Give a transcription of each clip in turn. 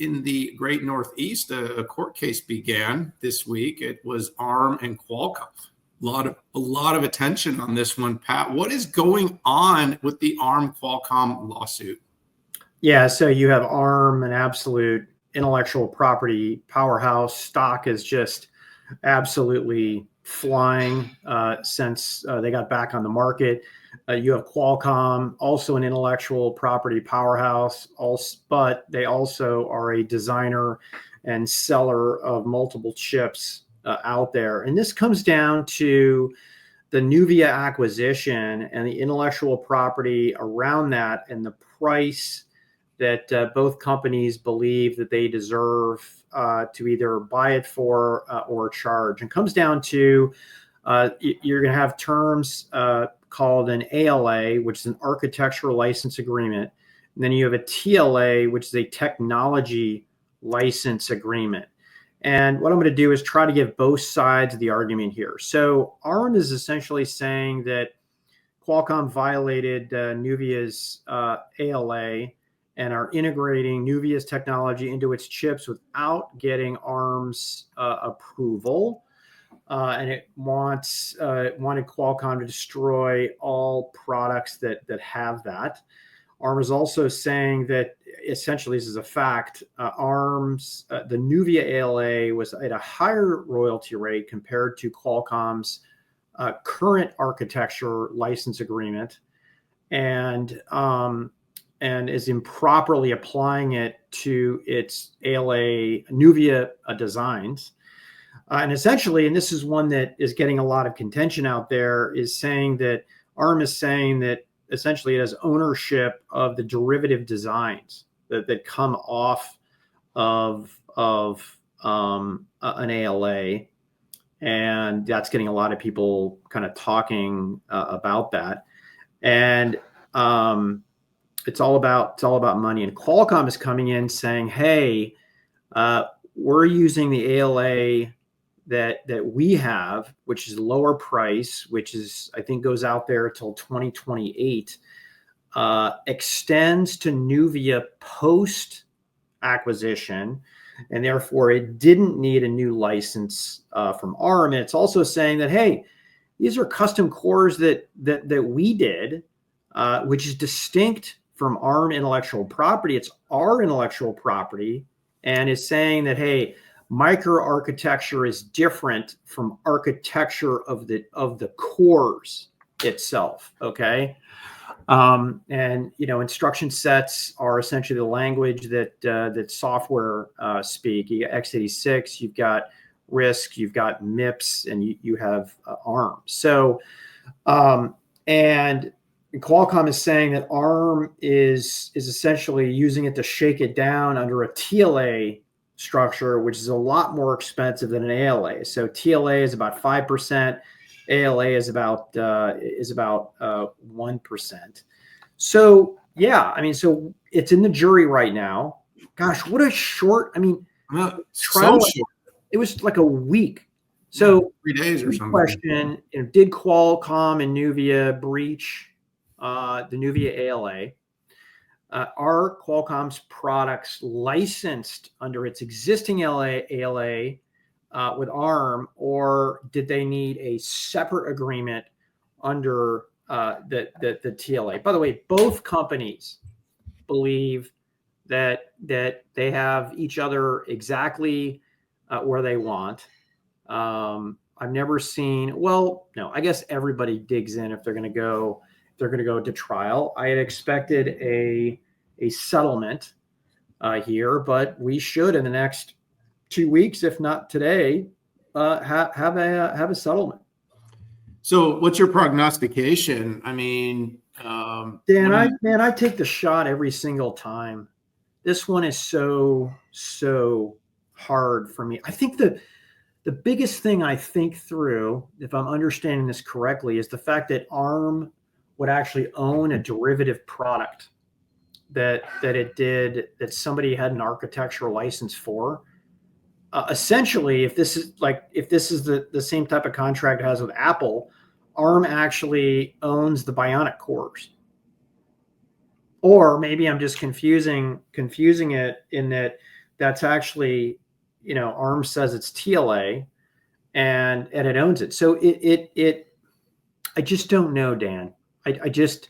in the great Northeast, a court case began this week. It was ARM and Qualcomm. A lot of attention on this one, Pat. What is going on with the ARM Qualcomm lawsuit? Yeah, so you have ARM, an absolute intellectual property powerhouse. Stock is just absolutely flying since they got back on the market. You have Qualcomm, also an intellectual property powerhouse, but they also are a designer and seller of multiple chips out there. And this comes down to the Nuvia acquisition and the intellectual property around that and the price that both companies believe that they deserve to either buy it for or charge. And comes down to you're going to have terms called an ALA, which is an architectural license agreement. And then you have a TLA, which is a technology license agreement. And what I'm going to do is try to give both sides of the argument here. So ARM is essentially saying that Qualcomm violated Nuvia's ALA and are integrating Nuvia's technology into its chips without getting ARM's approval. And it wanted Qualcomm to destroy all products that have that. ARM is also saying that essentially, this is a fact, ARM's, the Nuvia ALA was at a higher royalty rate compared to Qualcomm's current architecture license agreement, and is improperly applying it to its ALA Nuvia designs. And essentially, and this is one that is getting a lot of contention out there, is saying that ARM is saying that essentially it has ownership of the derivative designs that come off of an ALA. And that's getting a lot of people kind of talking about that. And it's all about money. And Qualcomm is coming in saying, hey, we're using the ALA that we have, which is lower price, which is, I think, goes out there till 2028, extends to Nuvia post acquisition, and therefore it didn't need a new license from ARM. And it's also saying that, hey, these are custom cores that we did, which is distinct from ARM intellectual property. It's our intellectual property, and is saying that, hey, microarchitecture is different from architecture of the cores itself. Okay. And instruction sets are essentially the language that software speak. You got x86, you've got RISC, you've got MIPS, and you have ARM. So, and Qualcomm is saying that ARM is essentially using it to shake it down under a TLA structure, which is a lot more expensive than an ALA. So TLA is about 5%, ALA is about 1%. So yeah, I mean, so it's in the jury right now. Gosh, what a short! I mean, trial. So short. It was like a week. So 3 days or something. Question: did Qualcomm and Nuvia breach the Nuvia ALA? Are Qualcomm's products licensed under its existing ALA with ARM, or did they need a separate agreement under the TLA? By the way, both companies believe that they have each other exactly where they want. I've never seen. Well, no, I guess everybody digs in if they're going to go. They're going to go to trial. I had expected a settlement here, but we should in the next 2 weeks, if not today, have a settlement. So, what's your prognostication? I mean, Dan, I take the shot every single time. This one is so hard for me. I think the biggest thing I think through, if I'm understanding this correctly, is the fact that ARM would actually own a derivative product that somebody had an architectural license for. Essentially, if this is the same type of contract it has with Apple, ARM actually owns the Bionic cores. Or maybe I'm just confusing it in that that's actually, ARM says it's TLA, and it owns it. So I just don't know, Dan. I just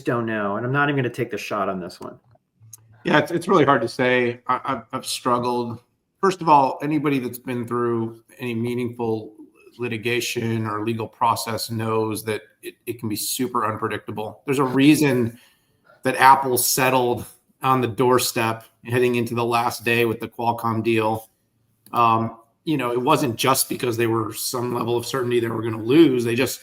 don't know, and I'm not even going to take the shot on this one. Yeah, it's really hard to say. I've struggled. First of all, anybody that's been through any meaningful litigation or legal process knows that it can be super unpredictable. There's a reason that Apple settled on the doorstep heading into the last day with the Qualcomm deal. It wasn't just because they were some level of certainty they were going to lose. They just,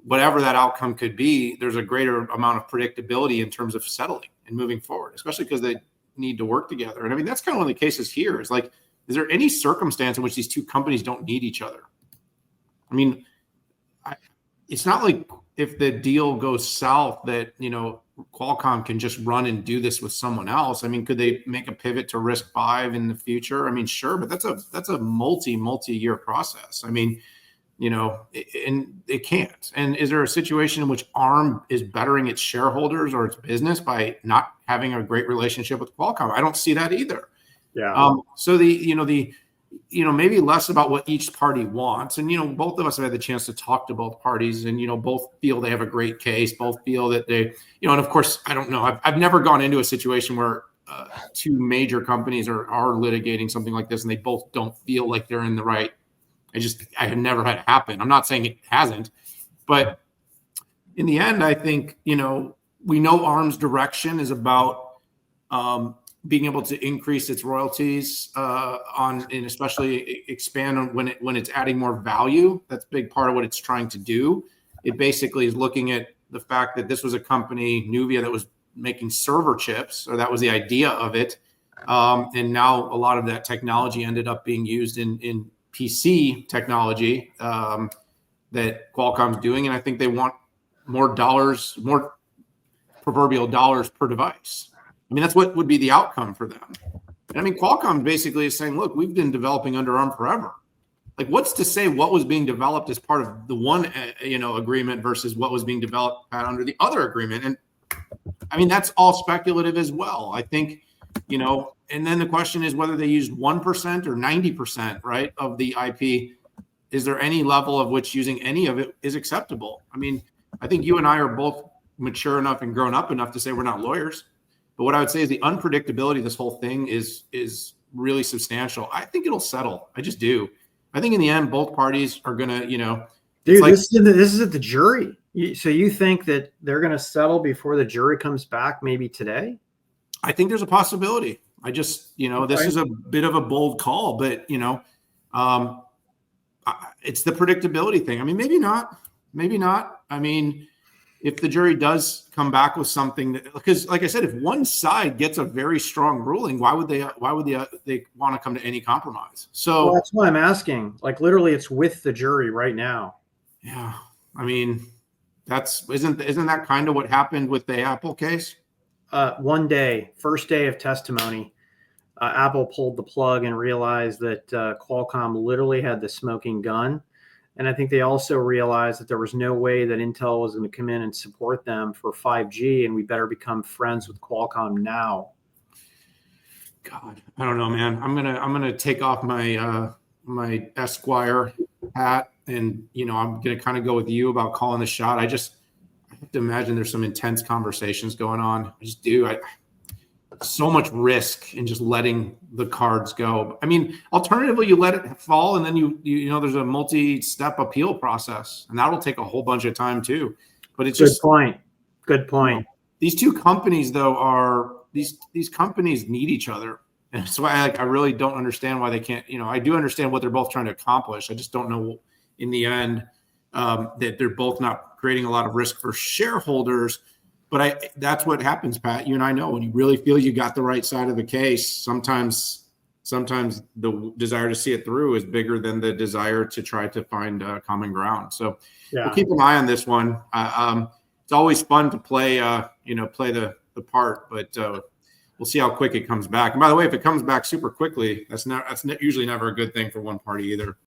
whatever that outcome could be, there's a greater amount of predictability in terms of settling and moving forward, especially because they need to work together. And I mean, that's kind of one of the cases here is like, is there any circumstance in which these two companies don't need each other? I mean, it's not like if the deal goes south that, Qualcomm can just run and do this with someone else. I mean, could they make a pivot to RISC-V in the future? I mean, sure, but that's a multi-year process. I mean, and it can't. And is there a situation in which ARM is bettering its shareholders or its business by not having a great relationship with Qualcomm? I don't see that either. Yeah. So maybe less about what each party wants. And, both of us have had the chance to talk to both parties and, both feel they have a great case, both feel that they, and of course, I don't know. I've never gone into a situation where two major companies are litigating something like this and they both don't feel like they're in the right. I have never had it happen. I'm not saying it hasn't, but in the end, I think, we know ARM's direction is about being able to increase its royalties and especially expand on when it's adding more value. That's a big part of what it's trying to do. It basically is looking at the fact that this was a company, Nuvia, that was making server chips, or that was the idea of it. And now a lot of that technology ended up being used in PC technology that Qualcomm's doing. And I think they want more proverbial dollars per device. I mean, that's what would be the outcome for them. And I mean, Qualcomm basically is saying, look, we've been developing under ARM forever. Like, what's to say what was being developed as part of the one, agreement versus what was being developed under the other agreement? And I mean, that's all speculative as well. I think, and then the question is whether they used 1% or 90%, right, of the IP. Is there any level of which using any of it is acceptable? I mean, I think you and I are both mature enough and grown up enough to say we're not lawyers. But what I would say is the unpredictability of this whole thing is really substantial. I think it'll settle. I just do. I think in the end, both parties are going to, Dude, this is at the jury. So you think that they're going to settle before the jury comes back maybe today? I think there's a possibility. I just, this is a bit of a bold call, but, it's the predictability thing. I mean, maybe not. I mean, if the jury does come back with something because like I said, if one side gets a very strong ruling, why would they want to come to any compromise? So that's why I'm asking. Like literally it's with the jury right now. Yeah. I mean, isn't that kind of what happened with the Apple case? One day, first day of testimony, Apple pulled the plug and realized that Qualcomm literally had the smoking gun. And I think they also realized that there was no way that Intel was going to come in and support them for 5G, and we better become friends with Qualcomm now. God, I don't know, man. I'm gonna take off my my Esquire hat, and I'm gonna kind of go with you about calling the shot. I have to imagine there's some intense conversations going on. I just do. So much risk in just letting the cards go. I mean, alternatively, you let it fall, and then there's a multi-step appeal process, and that'll take a whole bunch of time too. But it's Good point. These two companies, though, are these companies need each other, and that's why I really don't understand why they can't. I do understand what they're both trying to accomplish. I just don't know in the end that they're both not creating a lot of risk for shareholders. But that's what happens, Pat. You and I know when you really feel you got the right side of the case, sometimes the desire to see it through is bigger than the desire to try to find common ground. So We'll keep an eye on this one. It's always fun to play the part, but we'll see how quick it comes back. And by the way, if it comes back super quickly, that's usually never a good thing for one party either.